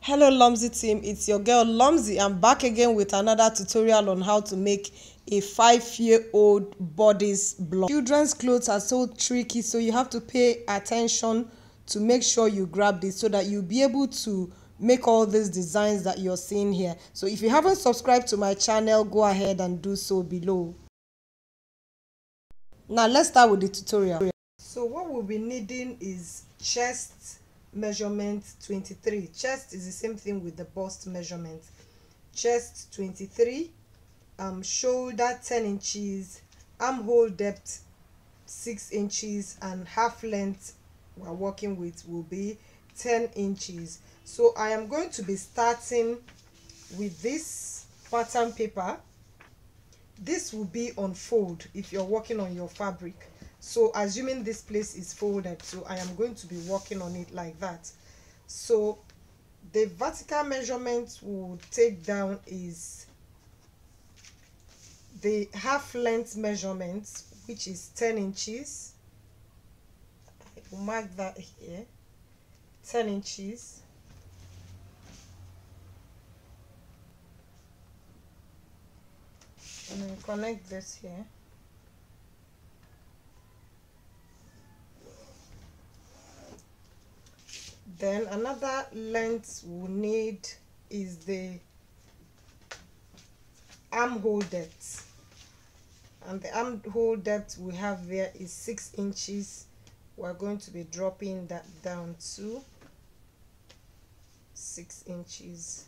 Hello Lomzy team, it's your girl Lomzy. I'm back again with another tutorial on how to make a 5-year-old bodice block. Children's clothes are so tricky, so you have to pay attention to make sure you grab this so that you'll be able to make all these designs that you're seeing here. So if you haven't subscribed to my channel, go ahead and do so below. Now let's start with the tutorial. So what we'll be needing is chest measurement 23. Chest is the same thing with the bust measurement. Chest 23, shoulder 10 inches, armhole depth 6 inches, and half length we're working with will be 10 inches. So I am going to be starting with this pattern paper. This will be on fold if you're working on your fabric. So assuming this place is folded, so I am going to be working on it like that. So the vertical measurement we'll take down is the half length measurement, which is 10 inches. I will mark that here, 10 inches. And then connect this here. Then another length we'll need is the armhole depth, and the armhole depth we have there is 6 inches. We're going to be dropping that down to 6 inches,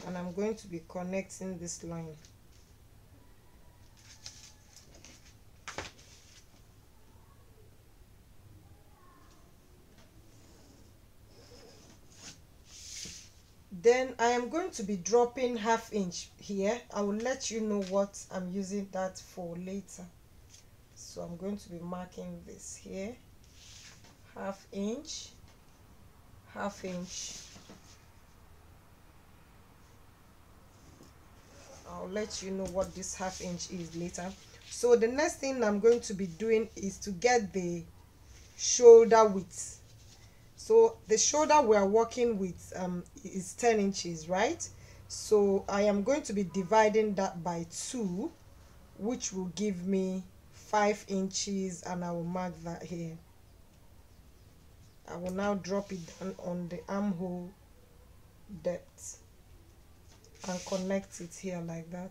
and I'm going to be connecting this line. Then I am going to be dropping ½ inch here. I will let you know what I'm using that for later. So I'm going to be marking this here, ½ inch, ½ inch. I'll let you know what this ½ inch is later. So the next thing I'm going to be doing is to get the shoulder width. So the shoulder we are working with is 10 inches, right? So I am going to be dividing that by 2, which will give me 5 inches, and I will mark that here. I will now drop it down on the armhole depth and connect it here like that.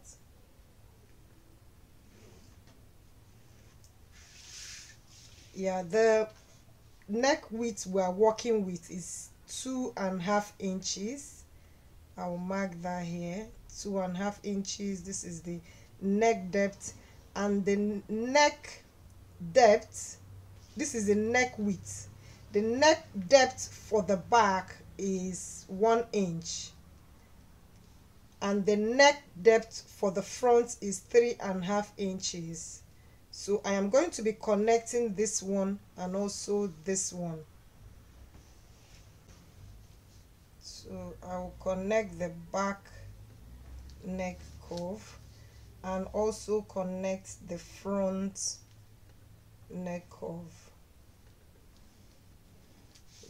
Yeah, the neck width we are working with is 2.5 inches. I will mark that here, 2.5 inches. This is the neck depth, and the neck depth, this is the neck width. The neck depth for the back is 1 inch, and the neck depth for the front is 3.5 inches. So I am going to be connecting this one and also this one. So I will connect the back neck curve and also connect the front neck curve.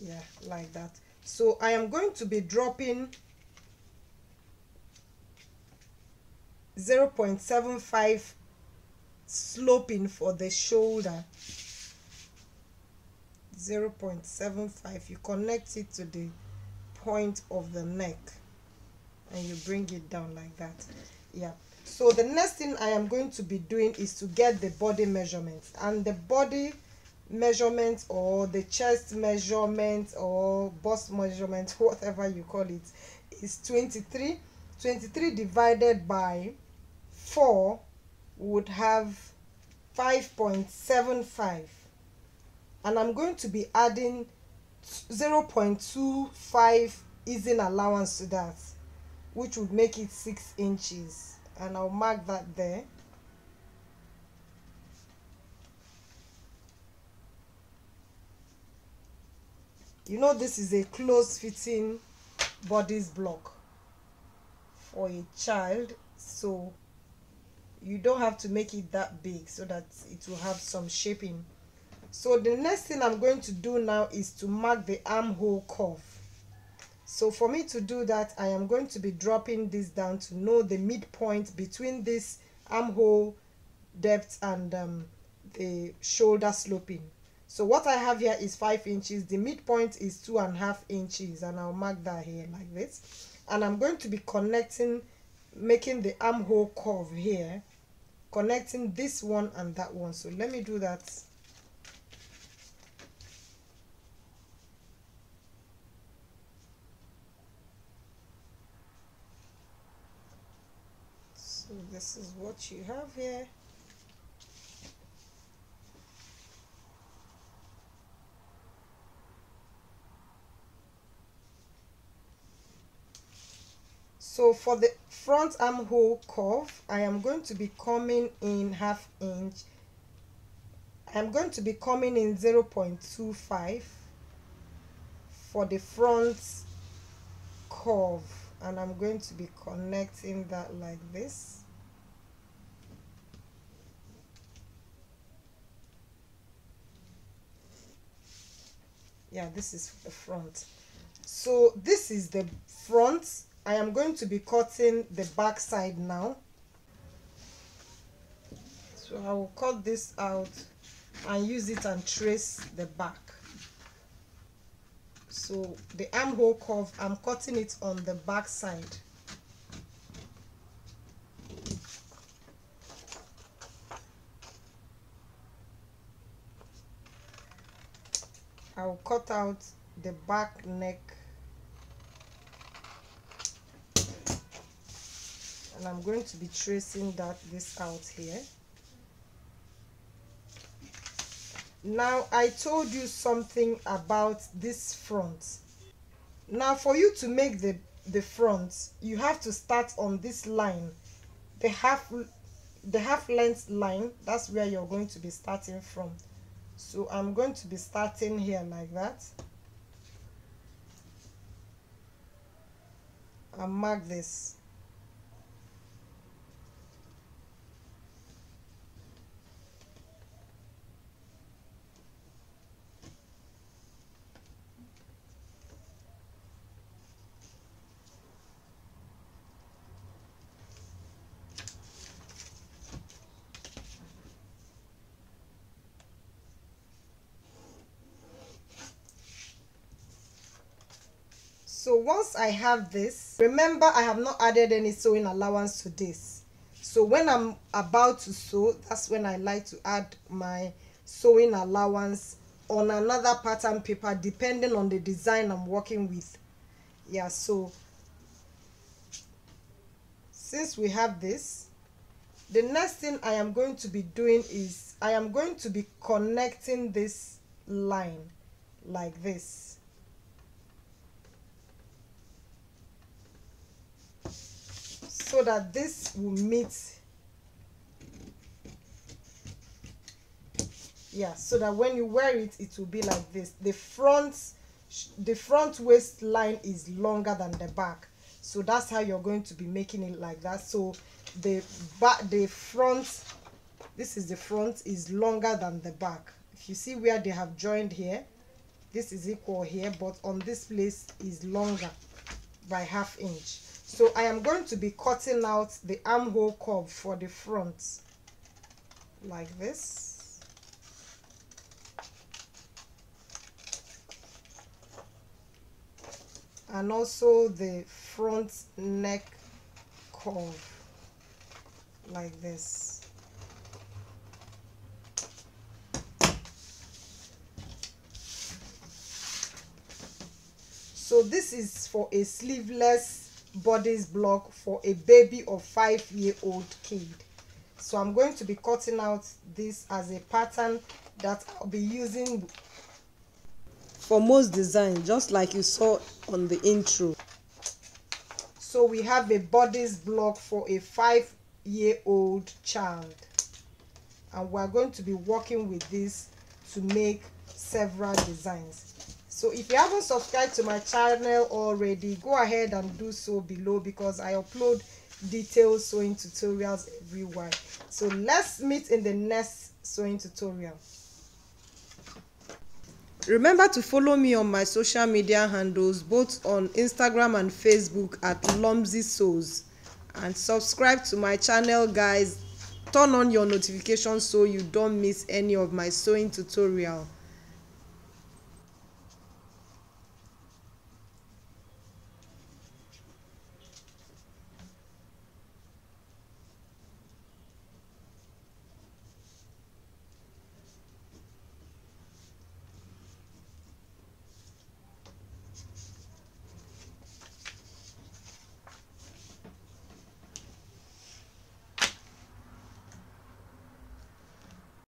Yeah, like that. So I am going to be dropping 0.75 sloping for the shoulder. 0.75. You connect it to the point of the neck and you bring it down like that. Yeah, so the next thing I am going to be doing is to get the body measurements, and the body measurement or the chest measurement or bust measurement, whatever you call it, is 23. 23 divided by 4 would have 5.75, and I'm going to be adding 0.25 easing allowance to that, which would make it 6 inches, and I'll mark that there. You know, this is a close fitting bodice block for a child, so you don't have to make it that big so that it will have some shaping. So the next thing I'm going to do now is to mark the armhole curve. So for me to do that, I am going to be dropping this down to know the midpoint between this armhole depth and the shoulder sloping. So what I have here is 5 inches. The midpoint is 2.5 inches, and I'll mark that here like this. And I'm going to be connecting, making the armhole curve here, connecting this one and that one. So let me do that. So this is what you have here. So for the front armhole curve, I am going to be coming in 1/2 inch. I am going to be coming in 0.25 for the front curve, and I'm going to be connecting that like this. Yeah, this is the front. So this is the front. I am going to be cutting the back side now. So I will cut this out and use it and trace the back. So the armhole curve, I'm cutting it on the back side. I will cut out the back neck, and I'm going to be tracing this out here. Now I told you something about this front. Now for you to make the front, you have to start on this line, the half length line. That's where you're going to be starting from. So I'm going to be starting here like that, and mark this. So once I have this, remember I have not added any sewing allowance to this. So when I'm about to sew, that's when I like to add my sewing allowance on another pattern paper, depending on the design I'm working with. Yeah, so since we have this, the next thing I am going to be doing is I am going to be connecting this line like this, so that this will meet. Yeah, so that when you wear it, it will be like this. The front waistline is longer than the back, so that's how you're going to be making it like that. So the front, this is the front, is longer than the back. If you see where they have joined here, this is equal here, but on this place is longer by 1/2 inch. So I am going to be cutting out the armhole curve for the front like this. And also the front neck curve like this. So this is for a sleeveless bodice block for a baby of 5-year-old kid. So I'm going to be cutting out this as a pattern that I'll be using for most designs, just like you saw on the intro. So we have a bodice block for a 5-year-old child, and we're going to be working with this to make several designs. So if you haven't subscribed to my channel already, go ahead and do so below, because I upload detailed sewing tutorials everywhere. So let's meet in the next sewing tutorial. Remember to follow me on my social media handles, both on Instagram and Facebook at Lomzy Sews, and subscribe to my channel, guys. Turn on your notifications so you don't miss any of my sewing tutorial.